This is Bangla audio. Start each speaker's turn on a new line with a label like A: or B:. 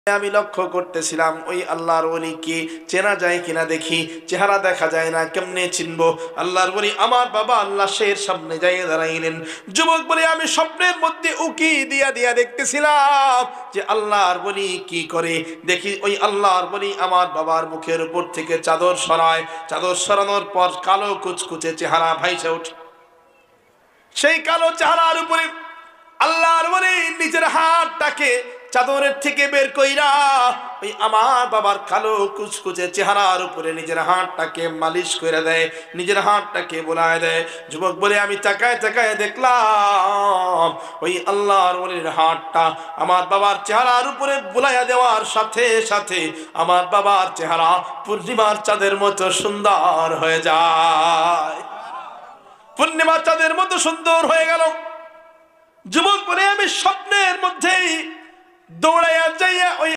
A: আমি লক্ষ্য করতেছিলাম ওই আল্লাহর ওলিকে চেনা যায় কিনা দেখি, চেহারা দেখা যায় না, কেমনে চিনবো আল্লাহর ওলি? আমার বাবা আল্লাহ শের সামনে যাই দাঁড়াইলেন। যুবক বলে আমি স্বপ্নের মধ্যে উকি দিয়া দিয়া দেখতেছিলাম যে আল্লাহর ওলি কি করে। দেখি ওই আল্লাহর ওলি আমার বাবার মুখের উপর থেকে চাদর সরায়, চাদর সরানোর পর কালো কুচকুচে চেহারা ভাইসে ওঠে। সেই কালো চেহারার উপরে আল্লাহর ওলি নিজের হাতটাকে চাদরের থেকে বের কইরা ওই আমার বাবার কালো কুচকুচে চেহারার উপরে নিজের হাতটাকে মালিশ করে দেয়, নিজের হাতটাকে বোলায় দেয়। যুবক বলে আমি তাকায় তাকায় দেখলাম ওই আল্লাহর ওলির হাতটা আমার বাবার চেহারার উপরে বোলাইয়া দেওয়ার সাথে সাথে আমার বাবার চেহারা পূর্ণিমার চাঁদের মতো সুন্দর হয়ে যায়, পূর্ণিমার চাঁদের মতো সুন্দর হয়ে গেল। যুবক বলে আমি স্বপ্নের মধ্যেই দৌড়াইয়া যাইয়া ওই